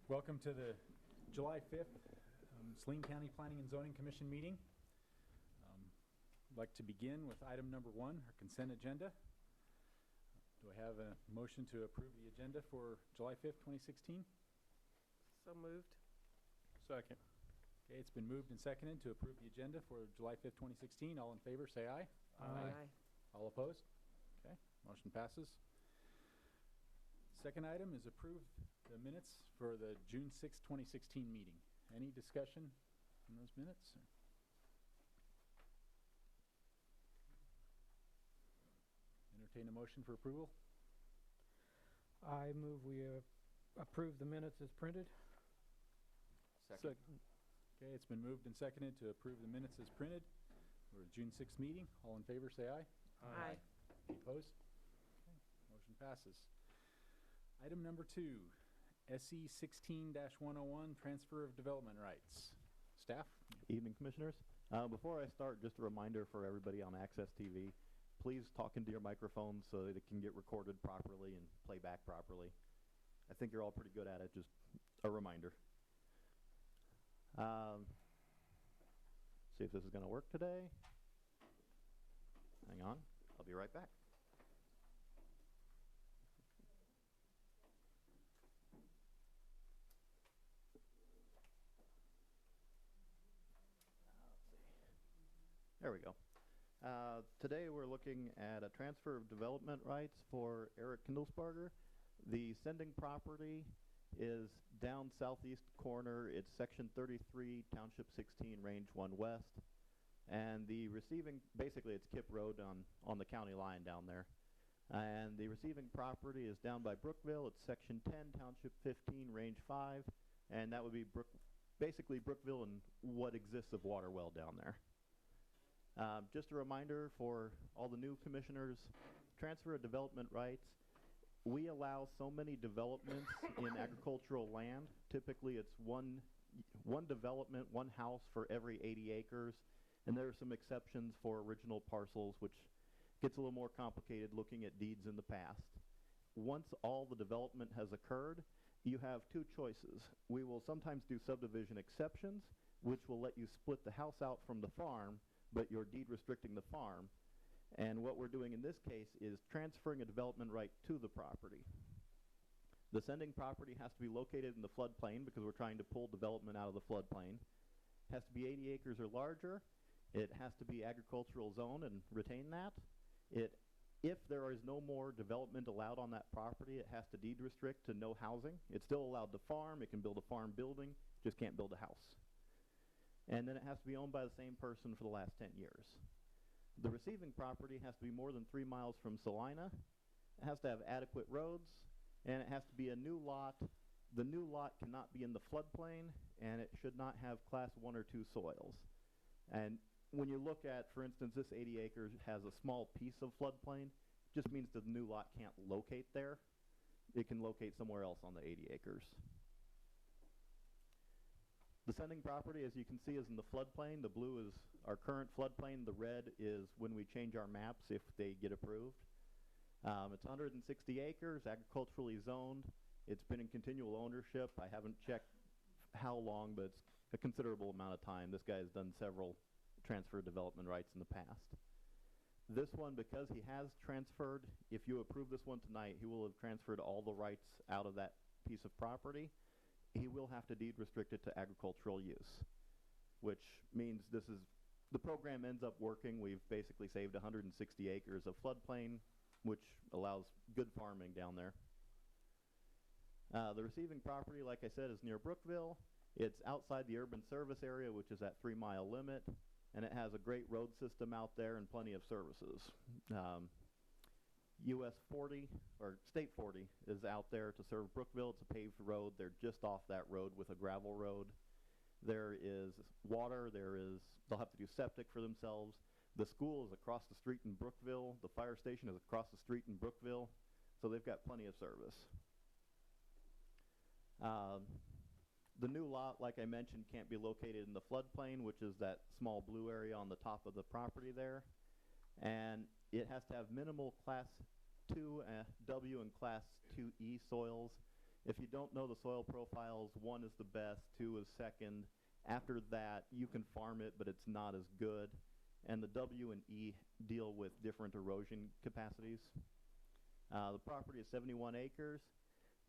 Welcome to the July 5th Saline County Planning and Zoning Commission meeting. I'd like to begin with item number 1, our consent agenda. Do I have a motion to approve the agenda for July 5th, 2016? So moved. Second. Okay, it's been moved and seconded to approve the agenda for July 5th, 2016. All in favor, say aye. Aye. All opposed? Okay, motion passes. Second item is approve the minutes for the June 6th, 2016 meeting. Any discussion on those minutes? Entertain a motion for approval. I move we approve the minutes as printed. Second. Okay, it's been moved and seconded to approve the minutes as printed for the June 6th meeting. All in favor, say aye. Aye. Any opposed? Okay, motion passes. Item number 2, SE 16-101, transfer of development rights. Staff? Evening, Commissioners. Before I start, just a reminder for everybody on Access TV, please talk into your microphones so that it can get recorded properly and play back properly. I think you're all pretty good at it, just a reminder. See if this is going to work today. Hang on, I'll be right back. There we go. Today we're looking at a transfer of development rights for Eric Kindlesbarger. The sending property is down southeast corner. It's section 33, township 16, range 1 west. And the receiving, basically it's Kip Road on the county line down there. And the receiving property is down by Brookville. It's section 10, township 15, range 5. And that would be basically Brookville and what exists of water well down there. Just a reminder for all the new commissioners, transfer of development rights. We allow so many developments in agricultural land. Typically it's one development, one house for every 80 acres. And there are some exceptions for original parcels, which gets a little more complicated looking at deeds in the past. Once all the development has occurred, you have 2 choices. We will sometimes do subdivision exceptions, which will let you split the house out from the farm, but you're deed restricting the farm. And what we're doing in this case is transferring a development right to the property. The sending property has to be located in the floodplain because we're trying to pull development out of the floodplain. It has to be 80 acres or larger. It has to be agricultural zone and retain that. If there is no more development allowed on that property, it has to deed restrict to no housing. It's still allowed to farm. It can build a farm building, just can't build a house. And then it has to be owned by the same person for the last 10 years. The receiving property has to be more than 3 miles from Salina. It has to have adequate roads, and it has to be a new lot. The new lot cannot be in the floodplain, and it should not have class 1 or 2 soils. And when you look at, for instance, this 80 acres has a small piece of floodplain, just means the new lot can't locate there. It can locate somewhere else on the 80 acres. The sending property, as you can see, is in the floodplain. The blue is our current floodplain. The red is when we change our maps if they get approved. It's 160 acres, agriculturally zoned. It's been in continual ownership. I haven't checked how long, but it's a considerable amount of time. This guy has done several transfer development rights in the past. This one, because he has transferred, if you approve this one tonight, he will have transferred all the rights out of that piece of property. He will have to deed restrict it to agricultural use, which means the program ends up working. We've basically saved 160 acres of floodplain, which allows good farming down there. The receiving property, like I said, is near Brookville. It's outside the urban service area, which is that 3-mile limit, and it has a great road system out there and plenty of services. US 40, or State 40, is out there to serve Brookville. It's a paved road. They're just off that road with a gravel road. There is water. They'll have to do septic for themselves. The school is across the street in Brookville. The fire station is across the street in Brookville. So they've got plenty of service. The new lot, like I mentioned, can't be located in the floodplain, which is that small blue area on the top of the property there. And it has to have minimal Class 2 W and Class 2E soils. If you don't know the soil profiles, 1 is the best, 2 is second. After that, you can farm it, but it's not as good. And the W and E deal with different erosion capacities. The property is 71 acres.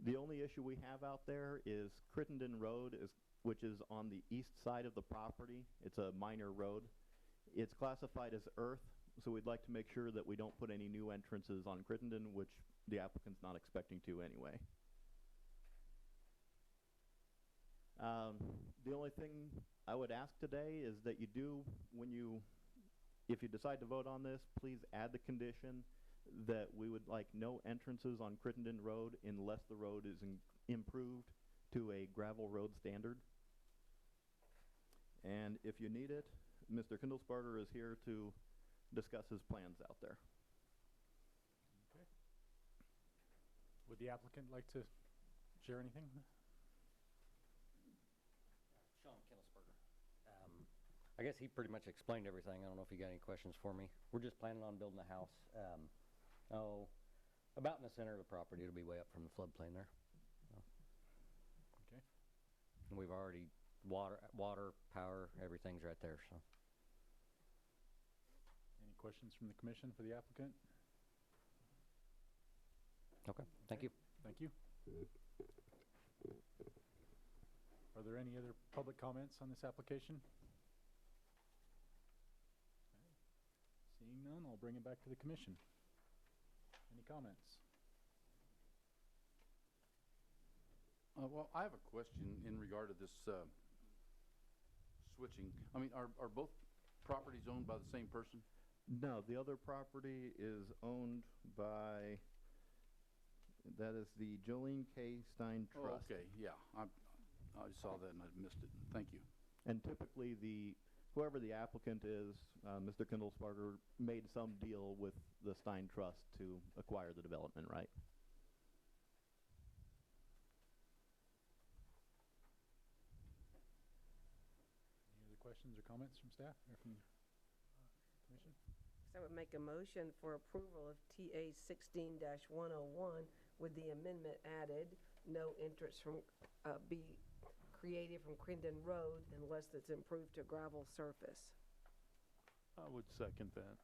The only issue we have out there is Crittenden Road, which is on the east side of the property. It's a minor road. It's classified as earth, so we'd like to make sure that we don't put any new entrances on Crittenden, which the applicant's not expecting to anyway. The only thing I would ask today is that you do, if you decide to vote on this, please add the condition that we would like no entrances on Crittenden Road unless the road is improved to a gravel road standard. And if you need it, Mr. Kindlesbarger is here to discuss his plans out there. Okay. Would the applicant like to share anything? Sean Kindlesberger. I guess he pretty much explained everything. I don't know if you got any questions for me. We're just planning on building a house. About in the center of the property. It'll be way up from the floodplain there. Okay. And we've already water, power, everything's right there. So. Any questions from the commission for the applicant? Okay. Thank you. Thank you. Are there any other public comments on this application? Okay. Seeing none, I'll bring it back to the commission. Any comments? Well, I have a question in regard to this switching. I mean, are both properties owned by the same person? No, the other property is owned by, that is the Jolene K. Stein Oh, Trust. okay, yeah. I saw that and I missed it. Thank you. And typically whoever the applicant is, Mr. Kindlesbarger made some deal with the Stein Trust to acquire the development, right? Any other questions or comments from staff or from commission? So I would make a motion for approval of TA 16-101 with the amendment added, no entrance be created from Crittenden Road unless it's improved to gravel surface. I would second that.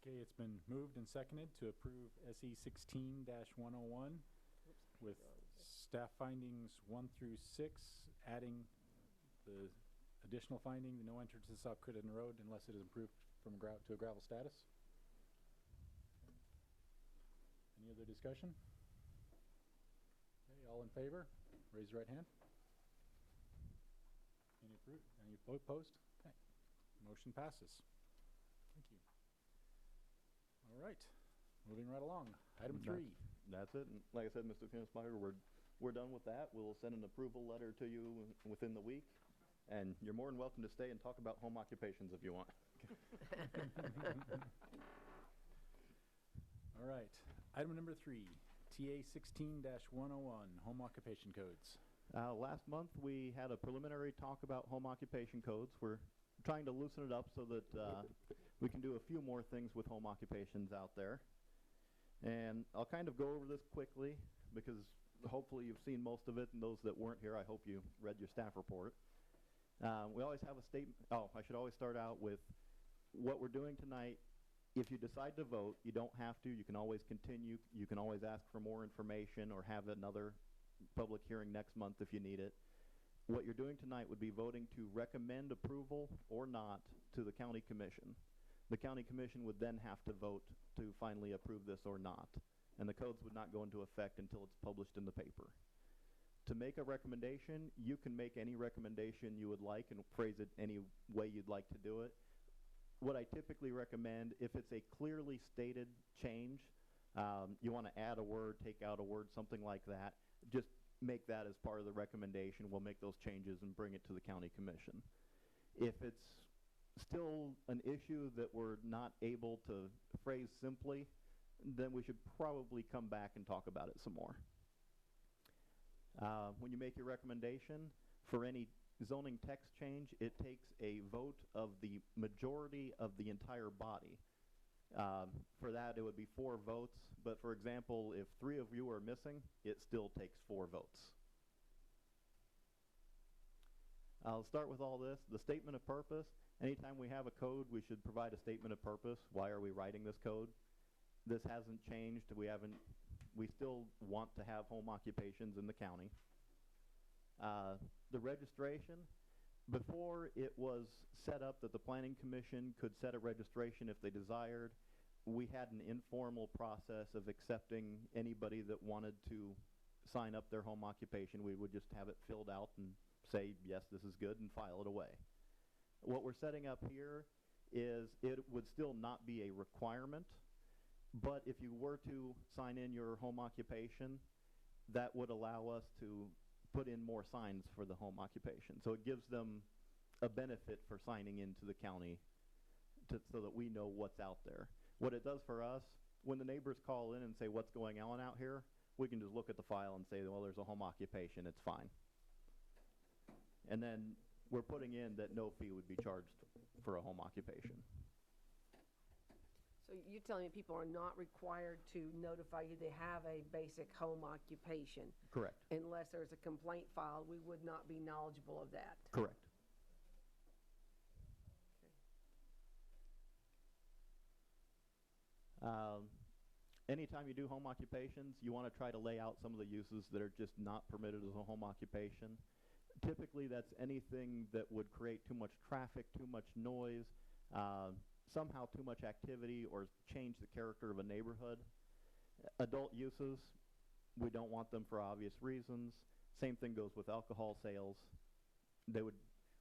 Okay, it's been moved and seconded to approve SE 16-101 with staff findings 1 through 6, adding the additional finding, the no entrances off Crittenden Road unless it is improved from to a gravel status. Any other discussion? Okay, all in favor? Raise your right hand. Any approved? Any opposed? Okay. Motion passes. Thank you. All right. Moving right along. Item 3. That's it. And like I said, Mr. Kindlesbarger, we're done with that. We'll send an approval letter to you within the week. And you're more than welcome to stay and talk about home occupations if you want. All right. Item number 3, TA 16-101, home occupation codes. Last month we had a preliminary talk about home occupation codes. We're trying to loosen it up so that we can do a few more things with home occupations out there. And I'll kind of go over this quickly because hopefully you've seen most of it, and those that weren't here, I hope you read your staff report. We always have a statement. Oh, I should always start out with what we're doing tonight. If you decide to vote, you don't have to. You can always continue. You can always ask for more information or have another public hearing next month if you need it. What you're doing tonight would be voting to recommend approval or not to the county commission. The county commission would then have to vote to finally approve this or not, and the codes would not go into effect until it's published in the paper. To make a recommendation, you can make any recommendation you would like and phrase it any way you'd like to do it. What I typically recommend, if it's a clearly stated change, you want to add a word, take out a word, something like that, just make that as part of the recommendation. We'll make those changes and bring it to the county commission. If it's still an issue that we're not able to phrase simply, then we should probably come back and talk about it some more. When you make your recommendation for any zoning text change, it takes a vote of the majority of the entire body For that, it would be 4 votes. But for example, if 3 of you are missing, it still takes 4 votes. I'll start with all this. The statement of purpose. Anytime we have a code, we should provide a statement of purpose. Why are we writing this code? This hasn't changed. We still want to have home occupations in the county. The registration. Before it was set up that the Planning Commission could set a registration if they desired, we had an informal process of accepting anybody that wanted to sign up their home occupation. We would just have it filled out and say, yes, this is good, and file it away. What we're setting up here is it would still not be a requirement, but if you were to sign in your home occupation, that would allow us to put in more signs for the home occupation. So it gives them a benefit for signing into the county so that we know what's out there. What it does for us, when the neighbors call in and say, what's going on out here, we can just look at the file and say, well, there's a home occupation, it's fine. And then we're putting in that no fee would be charged for a home occupation. So you're telling me people are not required to notify you they have a basic home occupation? Correct. Unless there's a complaint filed, we would not be knowledgeable of that? Correct. Anytime you do home occupations, you want to try to lay out some of the uses that are just not permitted as a home occupation. Typically, that's anything that would create too much traffic, too much noise, somehow too much activity, or change the character of a neighborhood. Adult uses, we don't want them for obvious reasons. Same thing goes with alcohol sales. They would,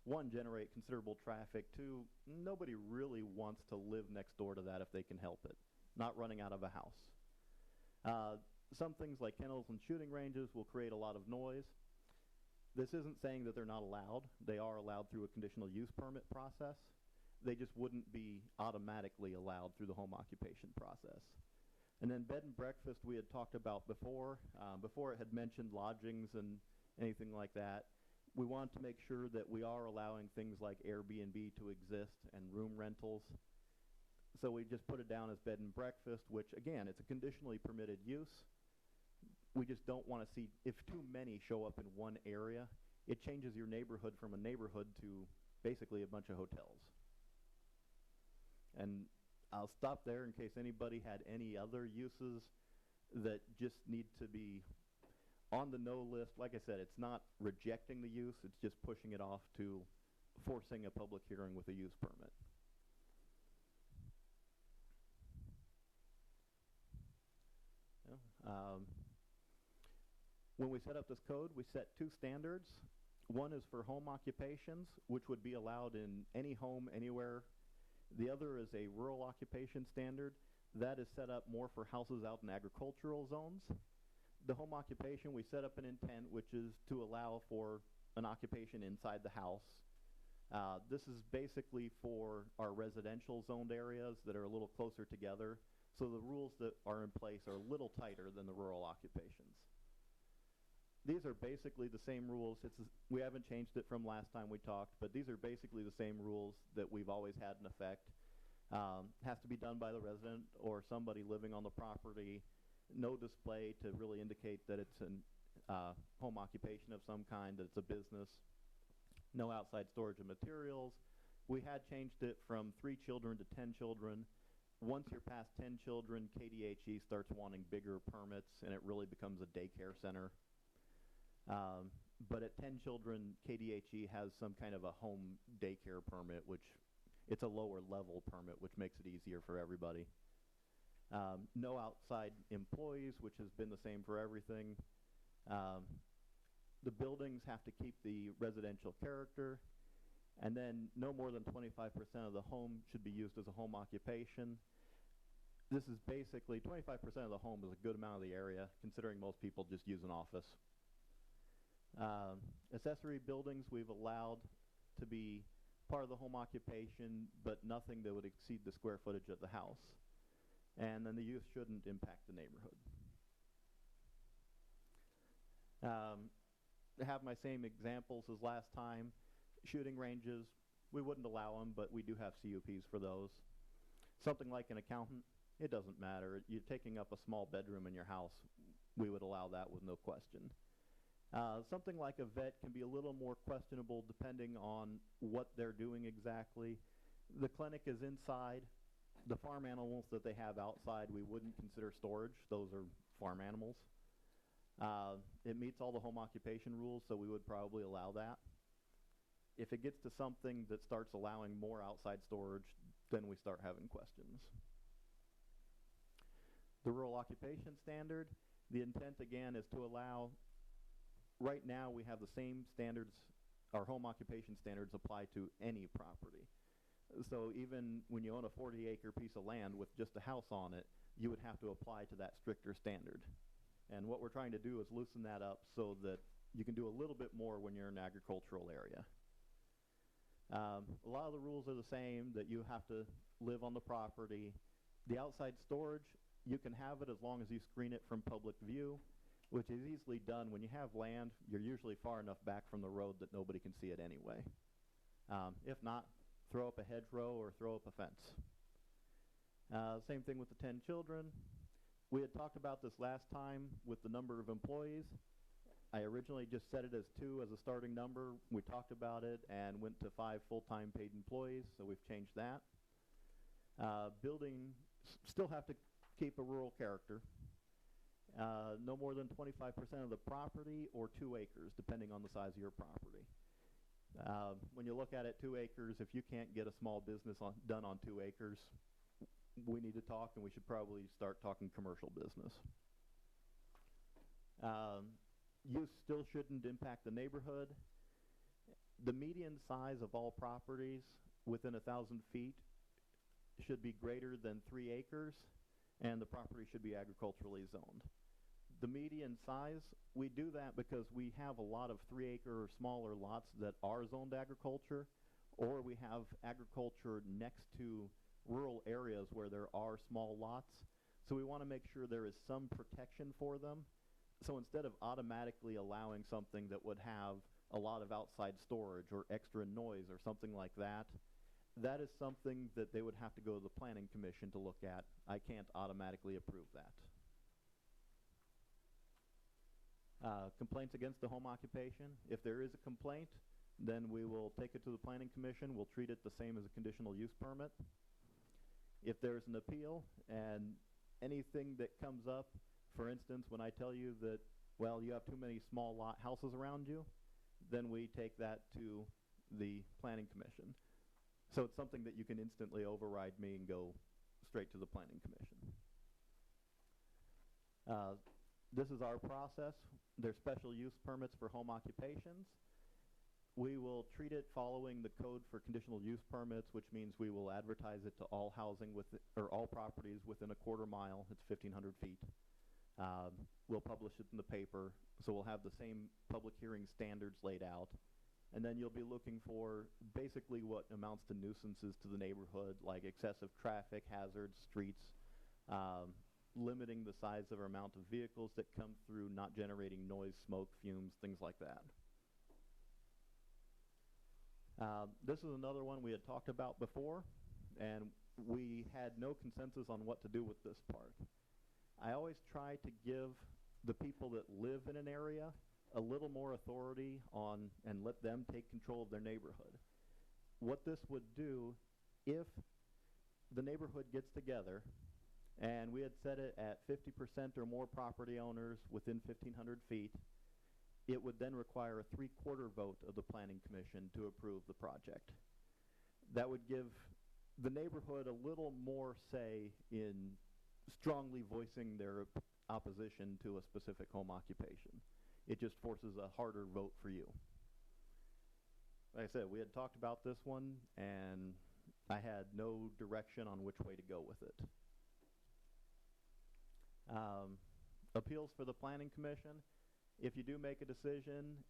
1, generate considerable traffic. 2, nobody really wants to live next door to that if they can help it. Not running out of a house. Some things like kennels and shooting ranges will create a lot of noise. This isn't saying that they're not allowed. They are allowed through a conditional use permit process. They just wouldn't be automatically allowed through the home occupation process. And then bed and breakfast we had talked about before. Before it had mentioned lodgings and anything like that. We wanted to make sure that we are allowing things like Airbnb to exist and room rentals. So we just put it down as bed and breakfast, which again, it's a conditionally permitted use. We just don't want to see, if too many show up in one area, it changes your neighborhood from a neighborhood to basically a bunch of hotels. And I'll stop there in case anybody had any other uses that just need to be on the no list. Like I said, it's not rejecting the use, it's just pushing it off to forcing a public hearing with a use permit. When we set up this code, we set 2 standards. One is for home occupations, which would be allowed in any home, anywhere. The other is a rural occupation standard. That is set up more for houses out in agricultural zones. The home occupation, we set up an intent, which is to allow for an occupation inside the house. This is basically for our residential zoned areas that are a little closer together. So the rules that are in place are a little tighter than the rural occupations. These are basically the same rules. We haven't changed it from last time we talked, but these are basically the same rules that we've always had in effect. Has to be done by the resident or somebody living on the property. No display to really indicate that it's a home occupation of some kind, that it's a business. No outside storage of materials. We had changed it from 3 children to 10 children. Once you're past 10 children, KDHE starts wanting bigger permits, and it really becomes a daycare center. But at 10 children, KDHE has some kind of a home daycare permit, which it's a lower level permit, which makes it easier for everybody. No outside employees, which has been the same for everything. The buildings have to keep the residential character. And then no more than 25% of the home should be used as a home occupation. This is basically 25% of the home is a good amount of the area, considering most people just use an office. Accessory buildings we've allowed to be part of the home occupation, but nothing that would exceed the square footage of the house. And then the use shouldn't impact the neighborhood. I have my same examples as last time. Shooting ranges, we wouldn't allow them, but we do have CUPs for those. Something like an accountant, it doesn't matter. You're taking up a small bedroom in your house, we would allow that with no question. Something like a vet can be a little more questionable depending on what they're doing exactly. The clinic is inside. The farm animals that they have outside, we wouldn't consider storage. Those are farm animals. It meets all the home occupation rules, so we would probably allow that. If it gets to something that starts allowing more outside storage, then we start having questions. The rural occupation standard, the intent again is to allow, right now we have the same standards, our home occupation standards apply to any property. So even when you own a 40-acre piece of land with just a house on it, you would have to apply to that stricter standard. And what we're trying to do is loosen that up so that you can do a little bit more when you're in an agricultural area. A lot of the rules are the same, that you have to live on the property. The outside storage, you can have it as long as you screen it from public view, which is easily done. When you have land, you're usually far enough back from the road that nobody can see it anyway. If not, throw up a hedgerow or throw up a fence. Same thing with the 10 children. We had talked about this last time with the number of employees. I originally just set it as 2 as a starting number. We talked about it and went to 5 full-time paid employees, so we've changed that. Building still have to keep a rural character. No more than 25% of the property or 2 acres, depending on the size of your property. When you look at it, 2 acres, if you can't get a small business done on 2 acres, we need to talk, and we should probably start talking commercial business. Use still shouldn't impact the neighborhood. The median size of all properties within 1,000 feet should be greater than 3 acres, and the property should be agriculturally zoned. The median size, we do that because we have a lot of 3-acre or smaller lots that are zoned agriculture, or we have agriculture next to rural areas where there are small lots. So we want to make sure there is some protection for them. So instead of automatically allowing something that would have a lot of outside storage or extra noise or something like that, that is something that they would have to go to the Planning Commission to look at. I can't automatically approve that. Complaints against the home occupation. If there is a complaint, then we will take it to the Planning Commission. We'll treat it the same as a conditional use permit. If there's an appeal and anything that comes up, for instance, when I tell you that, well, you have too many small lot houses around you, then we take that to the Planning Commission. So it's something that you can instantly override me and go straight to the Planning Commission. This is our process. There's special use permits for home occupations. We will treat it following the code for conditional use permits, which means we will advertise it to all housing or all properties within a quarter mile. It's 1,500 feet. We'll publish it in the paper, so we'll have the same public hearing standards laid out. And then you'll be looking for basically what amounts to nuisances to the neighborhood, like excessive traffic, hazards, streets, limiting the size or amount of vehicles that come through, not generating noise, smoke, fumes, things like that. This is another one we had talked about before, and we had no consensus on what to do with this part. I always try to give the people that live in an area a little more authority on and let them take control of their neighborhood. What this would do, if the neighborhood gets together, and we had set it at 50% or more property owners within 1,500 feet, it would then require a 3/4 vote of the Planning Commission to approve the project. That would give the neighborhood a little more say in strongly voicing their opposition to a specific home occupation. It just forces a harder vote for you. Like I said, we had talked about this one, and I had no direction on which way to go with it. Appeals for the Planning Commission. If you do make a decision,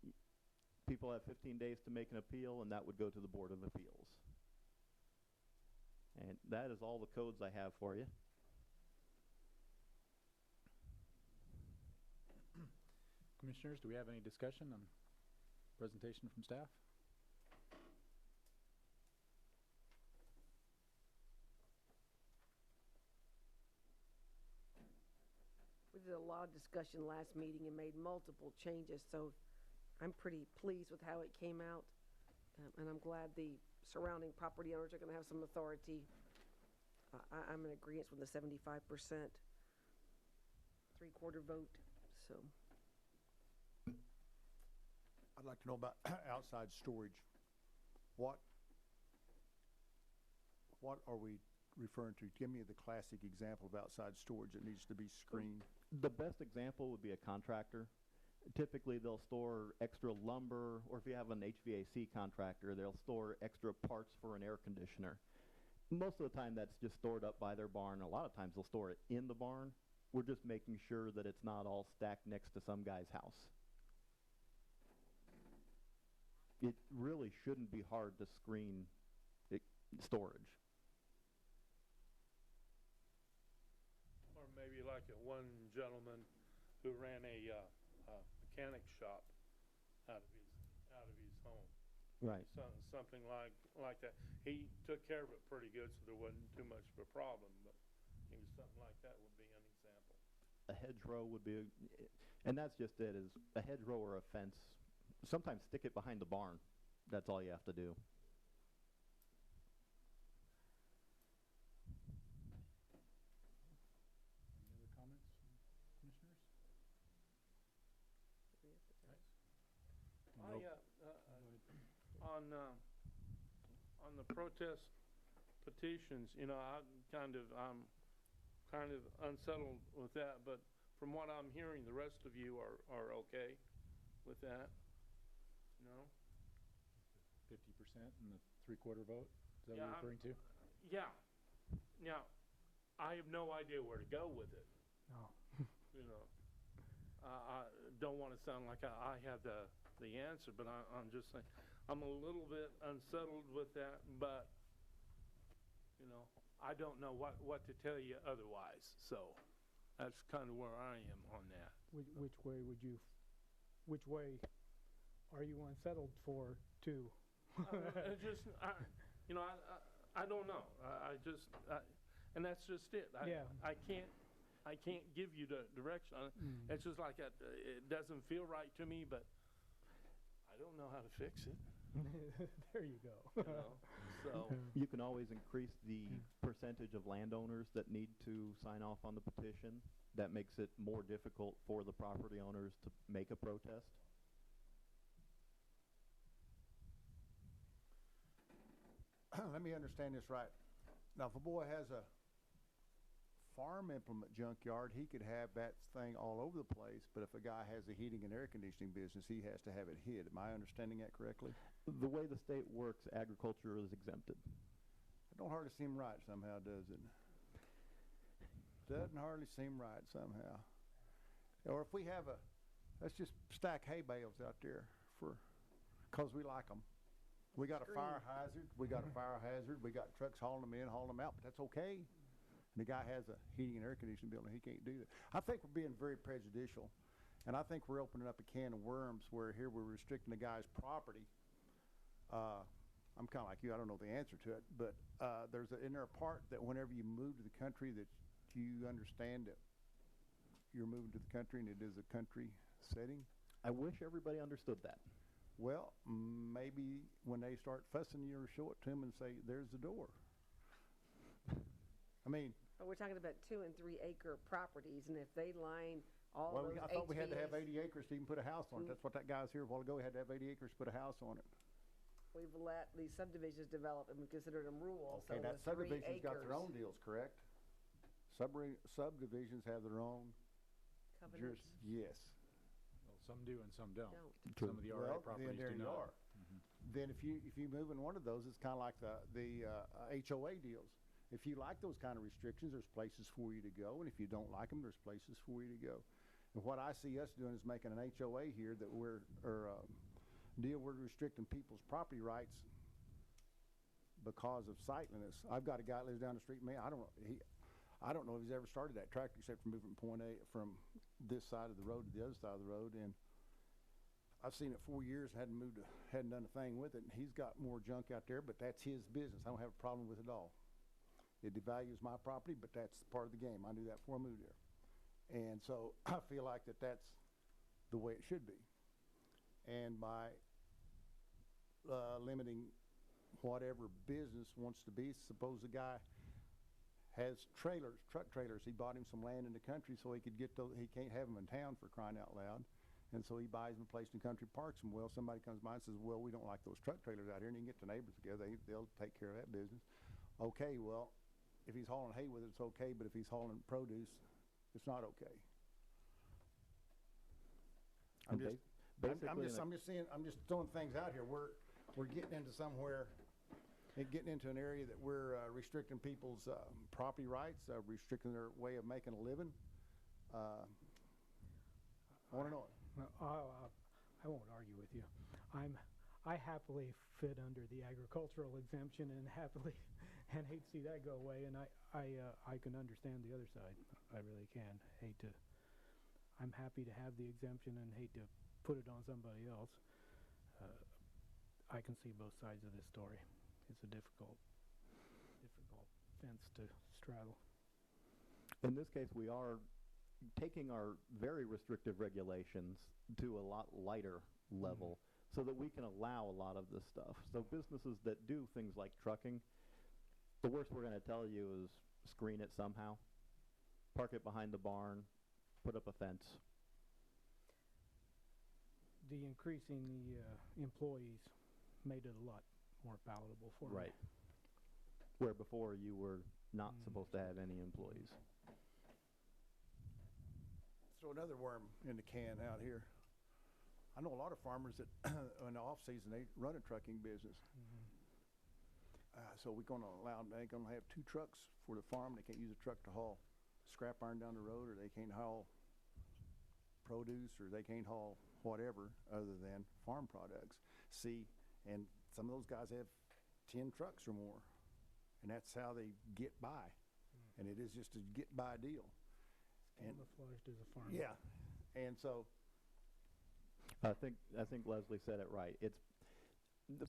people have 15 days to make an appeal, and that would go to the Board of Appeals. And that is all the codes I have for you. Commissioners, do we have any discussion on presentation from staff? did a lot of discussion last meeting and made multiple changes, so I'm pretty pleased with how it came out. And I'm glad the surrounding property owners are gonna have some authority. I'm in agreement with the 75%, three-quarter vote, so. I'd like to know about outside storage. What are we referring to? Give me the classic example of outside storage that needs to be screened. The best example would be a contractor. Typically, they'll store extra lumber, or if you have an HVAC contractor, they'll store extra parts for an air conditioner. Most of the time, that's just stored up by their barn. A lot of times, they'll store it in the barn. We're just making sure that it's not all stacked next to some guy's house. It really shouldn't be hard to screen storage. Or maybe like that one gentleman who ran a mechanic shop out of his home. Right. Something like that. He took care of it pretty good, so there wasn't too much of a problem. But something like that would be an example. A hedgerow would be, and that's just it, is a hedgerow or a fence. Sometimes stick it behind the barn. That's all you have to do. Any other comments, commissioners? I, on the protest petitions, you know, I'm kind of unsettled with that, but from what I'm hearing, the rest of you are okay with that, you know? 50% and the three-quarter vote? Is that what you're referring to? Yeah. Now, I have no idea where to go with it. No. You know, I don't want to sound like I have the answer, but I'm just saying, I'm a little bit unsettled with that, but, you know, I don't know what to tell you otherwise. So that's kind of where I am on that. Which way are you unsettled for, too? You know, I don't know. And that's just it. I can't give you the direction. It's just like that. It doesn't feel right to me, but I don't know how to fix it. There you go. You know? So You can always increase the percentage of landowners that need to sign off on the petition. That makes it more difficult for the property owners to make a protest. Let me understand this right. Now, if a boy has a farm implement junkyard, he could have that thing all over the place, but if a guy has a heating and air conditioning business, he has to have it hid. Am I understanding that correctly? The way the state works, agriculture is exempted. It don't hardly seem right somehow, does it? Doesn't hardly seem right somehow. Or if we have let's just stack hay bales out there because we like them. We got a fire hazard. We got trucks hauling them in, hauling them out, but that's okay. And the guy has a heating and air conditioning building. He can't do that. I think we're being very prejudicial. And I think we're opening up a can of worms where here we're restricting the guy's property. I'm kind of like you. I don't know the answer to it. But there's in there a part that whenever you move to the country that you understand that you're moving to the country and it is a country setting. I wish everybody understood that. Well, maybe when they start fussing you or show it to them and say, there's the door. I mean. But we're talking about 2 and 3 acre properties, and if they line all those I thought we had to have HVACs 80 acres to even put a house on it. That's what that guy was here a while ago. We had to have 80 acres to put a house on it. We've let these subdivisions develop and we considered them rural, Okay, so that the 3 subdivision's got their acres own deals, correct? Subdivisions have their own. covenants Yes. Well, some do and some don't. True. Some of the RA properties there do you not. are. Then if you move in one of those, it's kind of like the HOA deals. If you like those kind of restrictions, there's places for you to go, and if you don't like them, there's places for you to go. And what I see us doing is making an HOA here that we're restricting people's property rights because of sightliness. I've got a guy that lives down the street from me. I don't know if he's ever started that tractor except for moving from point A from this side of the road to the other side of the road, and I've seen it 4 years, hadn't done a thing with it, and he's got more junk out there, but that's his business. I don't have a problem with it at all. It devalues my property, but that's part of the game. I knew that before I moved there. And so I feel like that's the way it should be. And by limiting whatever business wants to be, suppose a guy has trailers, truck trailers. He bought him some land in the country so he could get those. He can't have them in town for crying out loud. And so he buys them placed in country parks. And well, somebody comes by and says, well, we don't like those truck trailers out here. And you can get the neighbors together. They'll take care of that business. Okay, well, if he's hauling hay with it, it's okay. But if he's hauling produce, it's not okay. I'm just throwing things out here. We're getting into somewhere, getting into an area that we're restricting people's property rights, restricting their way of making a living. On and on. I won't argue with you. I happily fit under the agricultural exemption and happily and hate to see that go away. And I can understand the other side. I really can. I'm happy to have the exemption and hate to put it on somebody else. I can see both sides of this story. It's a difficult fence to straddle. In this case, we are taking our very restrictive regulations to a lot lighter level so that we can allow a lot of this stuff. So businesses that do things like trucking, the worst we're going to tell you is screen it somehow, park it behind the barn, put up a fence. The increasing the employees made it a lot more palatable for me. Right. Where before you were not supposed to have any employees. Throw another worm in the can out here. I know a lot of farmers that in the off season they run a trucking business. So we're going to allow them. They're going to have 2 trucks for the farm. They can't use a truck to haul scrap iron down the road, or they can't haul produce, or they can't haul whatever other than farm products. See, and some of those guys have 10 trucks or more, and that's how they get by. And it is just a get by deal. Camouflaged as a farmer. Yeah, and so I think Leslie said it right. It's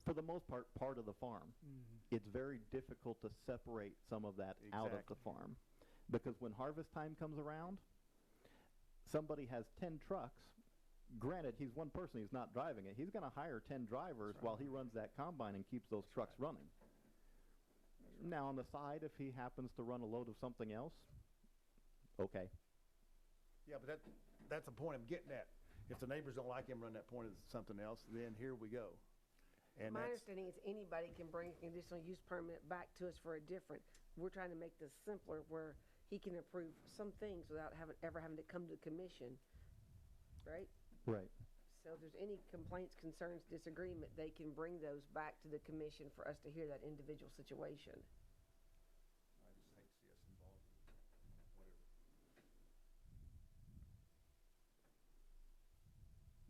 for the most part of the farm. It's very difficult to separate some of that out of the farm, because when harvest time comes around, somebody has 10 trucks. Granted, he's one person, he's not driving it. He's going to hire 10 drivers while he runs that combine and keeps those trucks running. Now, on the side, if he happens to run a load of something else, okay. yeah, but that's the point I'm getting at. If the neighbors don't like him run that point of something else, then here we go. And My that's, understanding is anybody can bring a conditional use permit back to us for a different. We're trying to make this simpler where he can approve some things without ever having to come to the commission, right? Right. So if there's any complaints, concerns, disagreement, they can bring those back to the commission for us to hear that individual situation. I just hate to see us involved in whatever.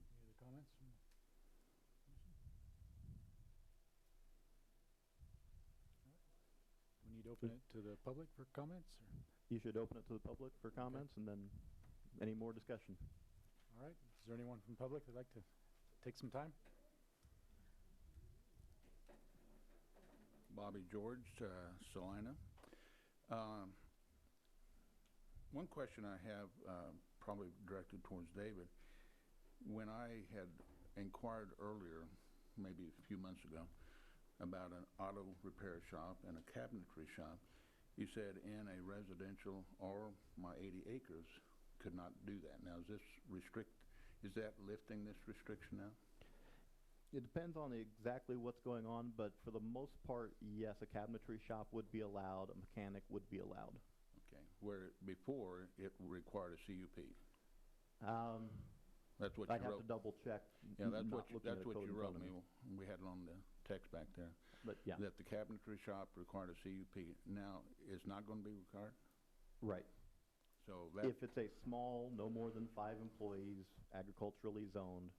Any other comments from the commission? All right. We need to open it to the public for comments, or? You should open it to the public for comments and then any more discussion. All right. Is there anyone from the public that'd like to take some time? Bobby George, Salina. One question I have, probably directed towards David. When I had inquired earlier, maybe a few months ago, about an auto repair shop and a cabinetry shop, you said in a residential or my 80 acres could not do that. Now, is that lifting this restriction now? It depends on exactly what's going on, but for the most part, yes, a cabinetry shop would be allowed, a mechanic would be allowed. Okay, where before it required a CUP. That's what I'd you have wrote. to double check. Yeah, that's not what looking at a code you in wrote front of me. We had it on the text back there. But yeah, That the cabinetry shop required a CUP. Now, it's not going to be required? right. So that, If it's a small, no more than 5 employees, agriculturally zoned,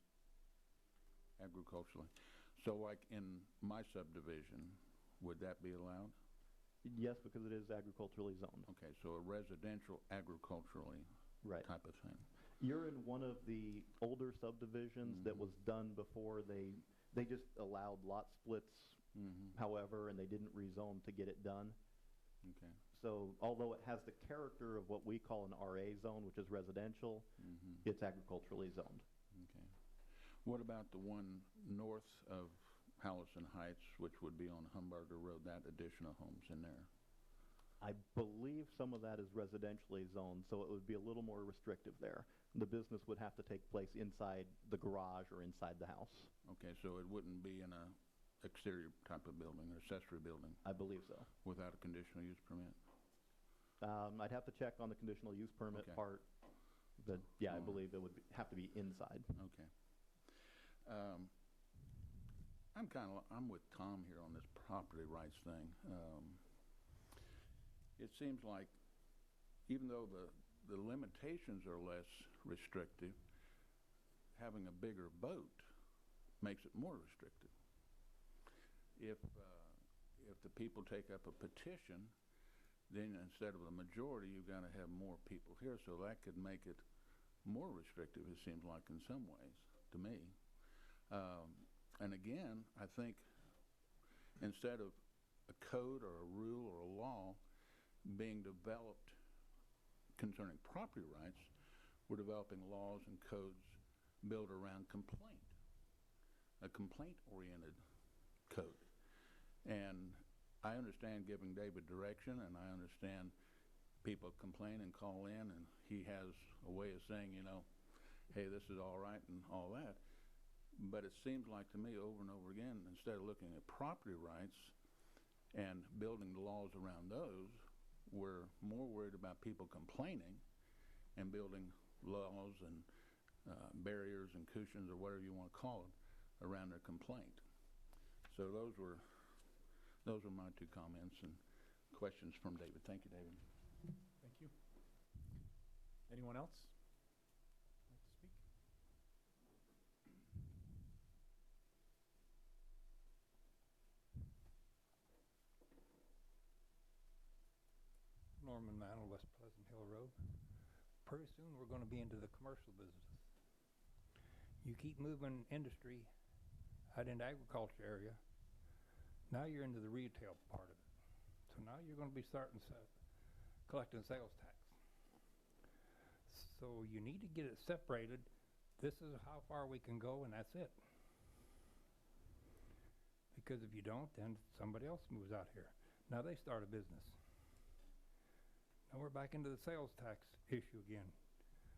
agriculturally. So like in my subdivision, would that be allowed? yes, because it is agriculturally zoned. Okay, so a residential agriculturally Right. type of thing. You're in one of the older subdivisions that was done before they just allowed lot splits, however, and they didn't rezone to get it done. Okay. So although it has the character of what we call an RA zone, which is residential, it's agriculturally zoned. Okay. What about the one north of Hallison Heights, which would be on Humberger Road, that additional homes in there? I believe some of that is residentially zoned, so it would be a little more restrictive there. The business would have to take place inside the garage or inside the house. Okay, so it wouldn't be in a exterior type of building or accessory building I believe so. without a conditional use permit? I'd have to check on the conditional use permit Okay. part, but yeah, I Alright. believe it would have to be inside. Okay. I'm with Tom here on this property rights thing. It seems like even though the limitations are less restrictive, having a bigger boat makes it more restrictive. If the people take up a petition, then instead of a majority, you've got to have more people here, so that could make it more restrictive, it seems like, in some ways, to me. And again, I think instead of a code or a rule or a law being developed concerning property rights, we're developing laws and codes built around complaint, a complaint-oriented code. And I understand giving David direction, and I understand people complain and call in, and he has a way of saying, you know, hey, this is all right and all that. But it seems like to me over and over again, instead of looking at property rights and building the laws around those, we're more worried about people complaining and building laws and barriers and cushions or whatever you want to call it around their complaint. So those were my two comments and questions from David. Thank you, David. Thank you. Anyone else like to speak? Norman Mantle, West Pleasant Hill Road. Pretty soon we're going to be into the commercial business. You keep moving industry out into agriculture area, now you're into the retail part of it. So now you're going to be starting collecting sales tax. So you need to get it separated. This is how far we can go, and that's it. Because if you don't, then somebody else moves out here. Now they start a business. Now we're back into the sales tax issue again,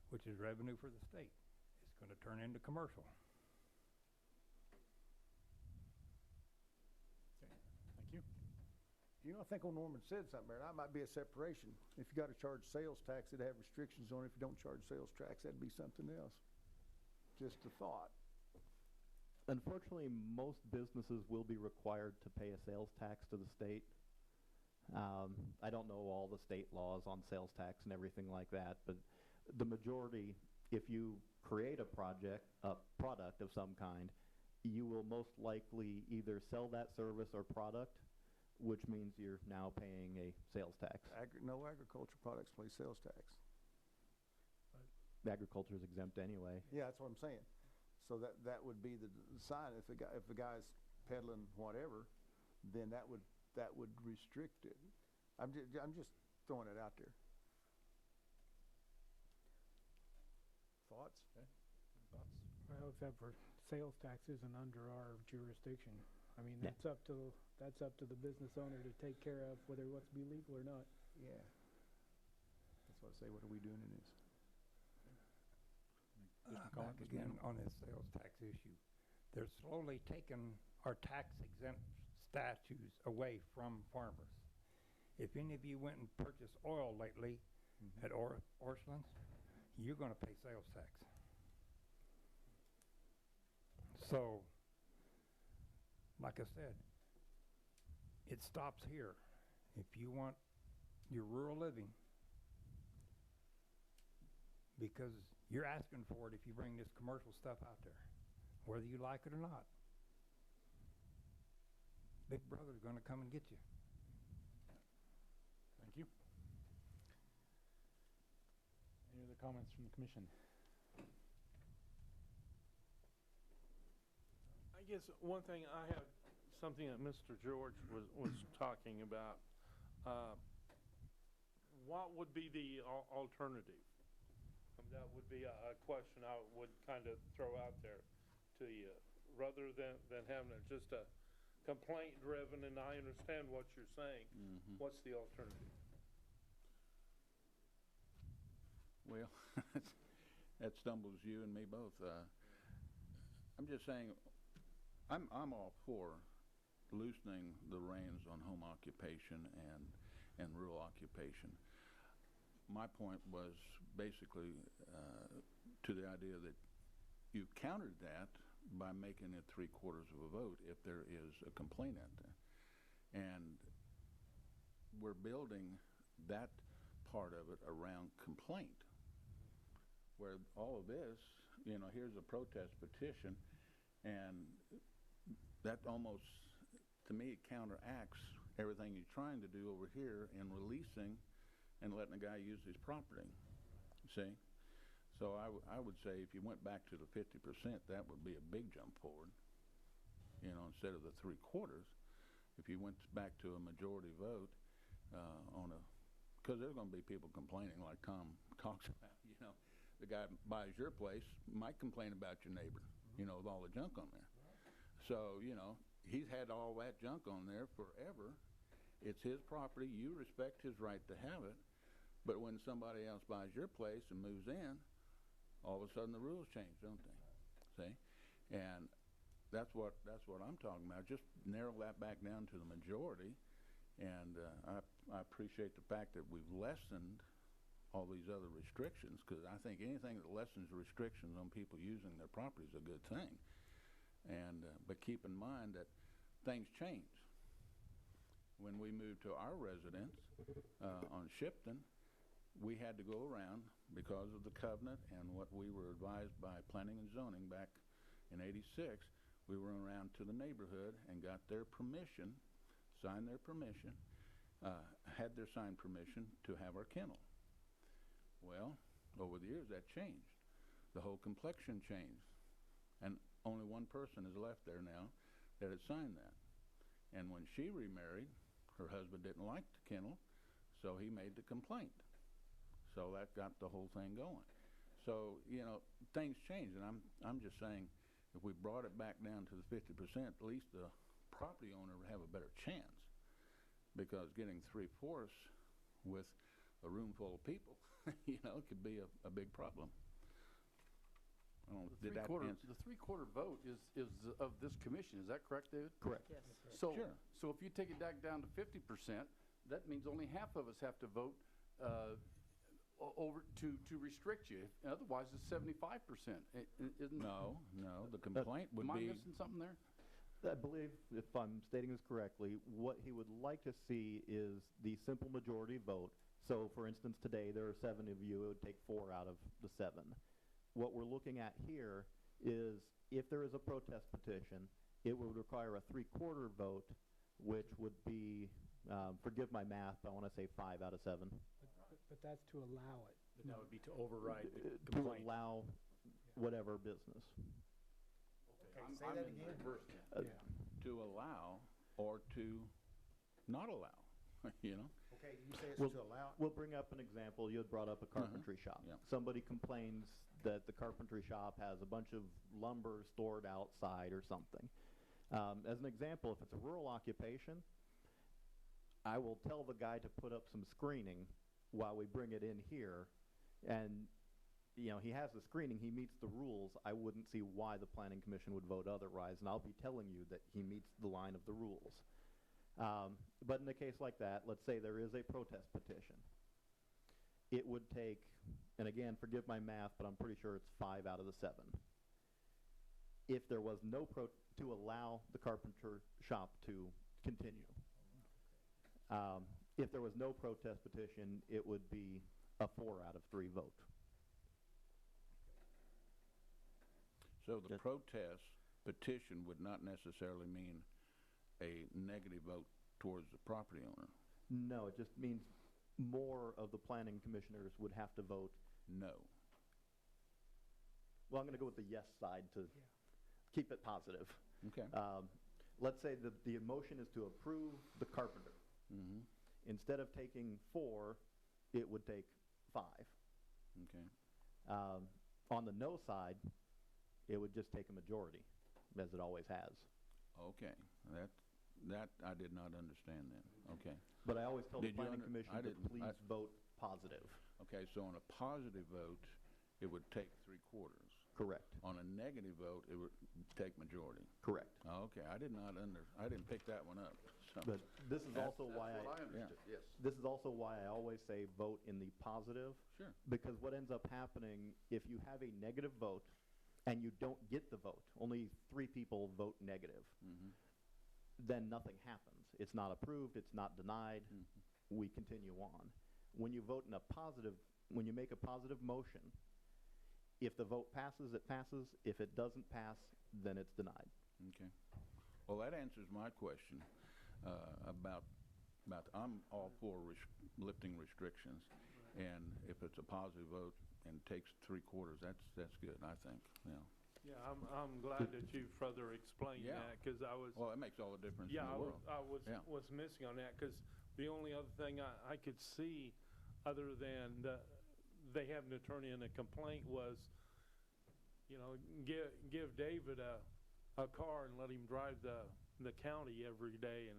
which is revenue for the state. It's going to turn into commercial. Okay, thank you. You know, I think old Norman said something there. That might be a separation. If you got to charge sales tax, it'd have restrictions on it. If you don't charge sales tax, that'd be something else. Just a thought. Unfortunately, most businesses will be required to pay a sales tax to the state. I don't know all the state laws on sales tax and everything like that, but the majority, if you create a product of some kind, you will most likely either sell that service or product, which means you're now paying a sales tax. No agricultural products pay sales tax. Agriculture is exempt anyway. Yeah, that's what I'm saying. So that would be the sign. If the guy's peddling whatever, then that would restrict it. I'm just throwing it out there. Thoughts? Okay. Thoughts? Well, except for sales tax isn't under our jurisdiction. I mean, Yeah. that's up to the business owner to take care of whether it wants to be legal or not. Yeah. That's what I say. What are we doing in this? Back again on this sales tax issue. They're slowly taking our tax exempt statues away from farmers. If any of you went and purchased oil lately at Orchlands, you're going to pay sales tax. So, like I said, it stops here. If you want your rural living, because you're asking for it if you bring this commercial stuff out there, whether you like it or not. Big Brother's going to come and get you. Thank you. Any other comments from the commission? I guess one thing I have, something that Mr. George was talking about, what would be the alternative? That would be a question I would kind of throw out there to you, rather than having it just a complaint driven, and I understand what you're saying. What's the alternative? Well, that stumbles you and me both. I'm just saying, I'm all for loosening the reins on home occupation and rural occupation. My point was basically to the idea that you countered that by making it 3/4 of a vote if there is a complaint out there. And we're building that part of it around complaint, where all of this, you know, here's a protest petition, and that almost, to me, counteracts everything you're trying to do over here in releasing and letting a guy use his property. See? So I would say if you went back to the 50%, that would be a big jump forward. You know, instead of the 3/4, if you went back to a majority vote on a, because there's going to be people complaining, like Tom talks about. You know, the guy buys your place might complain about your neighbor. You know, with all the junk on there. So you know, he's had all that junk on there forever. It's his property. You respect his right to have it. But when somebody else buys your place and moves in, all of a sudden the rules change, don't they? See? And that's what I'm talking about. Just narrow that back down to the majority. And I appreciate the fact that we've lessened all these other restrictions, because I think anything that lessens the restrictions on people using their property is a good thing. And but keep in mind that things change. When we moved to our residence on Shipton, we had to go around, because of the covenant and what we were advised by planning and zoning back in '86, we went around to the neighborhood and got their permission, signed their permission, had their signed permission to have our kennel. Well, over the years that changed. The whole complexion changed. And only one person is left there now that had signed that. And when she remarried, her husband didn't like the kennel, so he made the complaint. So that got the whole thing going. So, you know, things change, and I'm just saying, if we brought it back down to the 50%, at least the property owner would have a better chance, because getting 3/4 with a room full of people, you know, could be a big problem. I don't know, did that answer? The 3/4 vote is of this commission, is that correct, David? Correct. Yes. So, Sure. so if you take it back down to 50%, that means only half of us have to vote over to restrict you. Otherwise, it's 75%. Isn't No, the complaint would Am I be, missing something there? I believe, if I'm stating this correctly, what he would like to see is the simple majority vote. So, for instance, today there are 7 of you. It would take 4 out of the 7. What we're looking at here is, if there is a protest petition, it would require a 3/4 vote, which would be, forgive my math, I want to say 5 out of 7. But that's to allow it. But that would be to override the To complaint. allow whatever business. I'm say that in again. reverse Yeah. then. to allow or to not allow, you know? Okay, you say it's Well, to allow, We'll bring up an example. You had brought up a carpentry shop. Yeah. Somebody complains that the carpentry shop has a bunch of lumber stored outside or something. As an example, if it's a rural occupation, I will tell the guy to put up some screening while we bring it in here, and you know, he has the screening, he meets the rules. I wouldn't see why the planning commission would vote otherwise, and I'll be telling you that he meets the line of the rules. But in a case like that, let's say there is a protest petition. It would take, and again, forgive my math, but I'm pretty sure it's 5 out of the 7. If there was no to allow the carpenter shop to continue. If there was no protest petition, it would be a 4 out of 3 vote. So the protest petition would not necessarily mean a negative vote towards the property owner. No, it just means more of the planning commissioners would have to vote. No. Well, I'm going to go with the yes side to keep it positive. Okay. Let's say that the motion is to approve the carpenter. Mm-hmm. Instead of taking 4, it would take 5. Okay. On the no side, it would just take a majority, as it always has. Okay. That I did not understand then. Okay. But I always tell the Did you planning under- commission I to didn't- please vote positive. Okay, so on a positive vote, it would take 3/4. Correct. On a negative vote, it would take majority. Correct. Okay, I didn't pick that one up. So, But this is also why That's what I I, understood, yes. this is also why I always say vote in the positive. Sure. Because what ends up happening, if you have a negative vote and you don't get the vote, only 3 people vote negative, then nothing happens. It's not approved, it's not denied, we continue on. When you vote in a positive, when you make a positive motion, if the vote passes, it passes. If it doesn't pass, then it's denied. Okay. Well, that answers my question about I'm all for lifting restrictions, and if it's a positive vote and takes 3/4, that's good, I think. Yeah. Yeah, I'm glad that you further explained Yeah. that, because I was, Well, that makes all the difference in yeah, the world. I was Yeah. was missing on that, because the only other thing I could see, other than they have an attorney in a complaint, was, you know, give David a car and let him drive the county every day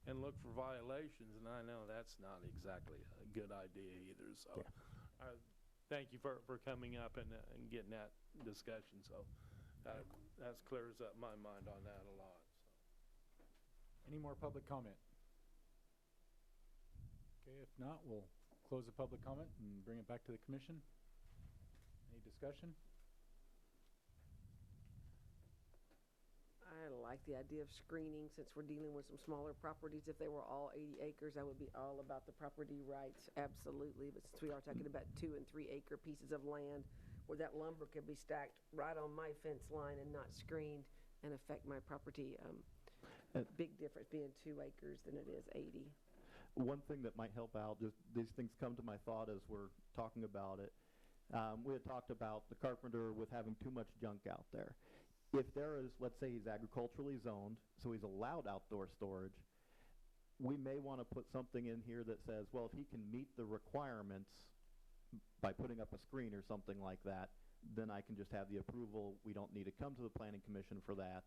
and look for violations, and I know that's not exactly a good idea either, so. Thank you for coming up and getting that discussion, so that clears up my mind on that a lot, so. Any more public comment? Okay, if not, we'll close the public comment and bring it back to the commission. Any discussion? I like the idea of screening, since we're dealing with some smaller properties. If they were all 80 acres, I would be all about the property rights, absolutely. But since we are talking about 2 and 3 acre pieces of land where that lumber could be stacked right on my fence line and not screened and affect my property, big difference being 2 acres than it is 80. One thing that might help out, just these things come to my thought as we're talking about it. We had talked about the carpenter with having too much junk out there. If there is, let's say he's agriculturally zoned, so he's allowed outdoor storage, we may want to put something in here that says, well, if he can meet the requirements by putting up a screen or something like that, then I can just have the approval. We don't need to come to the planning commission for that,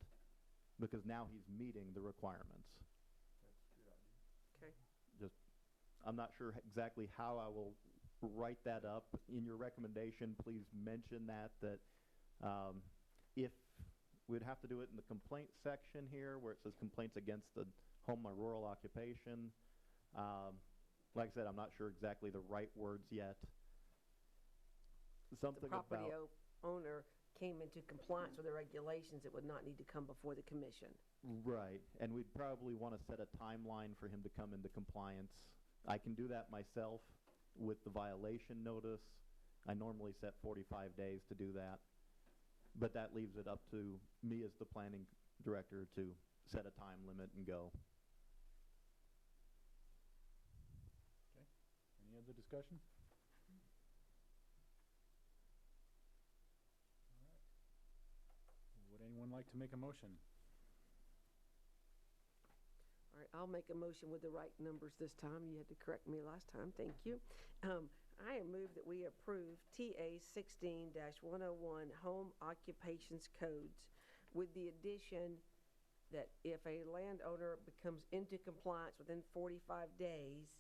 because now he's meeting the requirements. Okay. Just, I'm not sure exactly how I will write that up. In your recommendation, please mention that if we'd have to do it in the complaint section here where it says complaints against the home or rural occupation. Like I said, I'm not sure exactly the right words yet. Something The property about owner came into compliance with the regulations, it would not need to come before the commission. right, and we'd probably want to set a timeline for him to come into compliance. I can do that myself with the violation notice. I normally set 45 days to do that. But that leaves it up to me as the planning director to set a time limit and go. Okay. Any other discussion? All right. Would anyone like to make a motion? All right, I'll make a motion with the right numbers this time. You had to correct me last time, thank you. I move that we approve TA 16-101 Home Occupations Codes with the addition that if a landowner becomes into compliance within 45 days,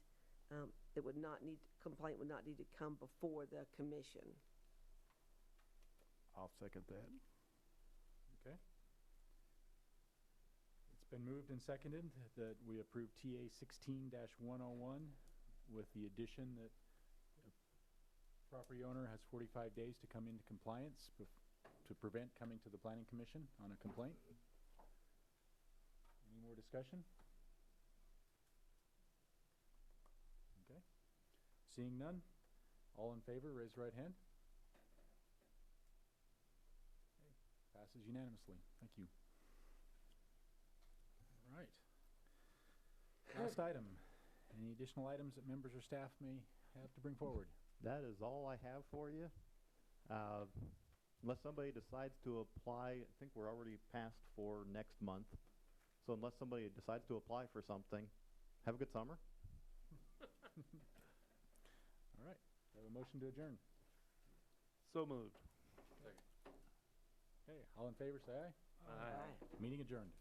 complaint would not need to come before the commission. I'll second that. Okay. It's been moved and seconded that we approve TA 16-101 with the addition that the property owner has 45 days to come into compliance to prevent coming to the planning commission on a complaint. Any more discussion? Okay. Seeing none, all in favor, raise your right hand. Okay. Passes unanimously. Thank you. All right. Last item. Any additional items that members or staff may have to bring forward? That is all I have for you. Unless somebody decides to apply, I think we're already past for next month. So unless somebody decides to apply for something, have a good summer. All All right, we have a motion to adjourn. So moved. Okay, all in favor, say aye. Aye. Meeting adjourned.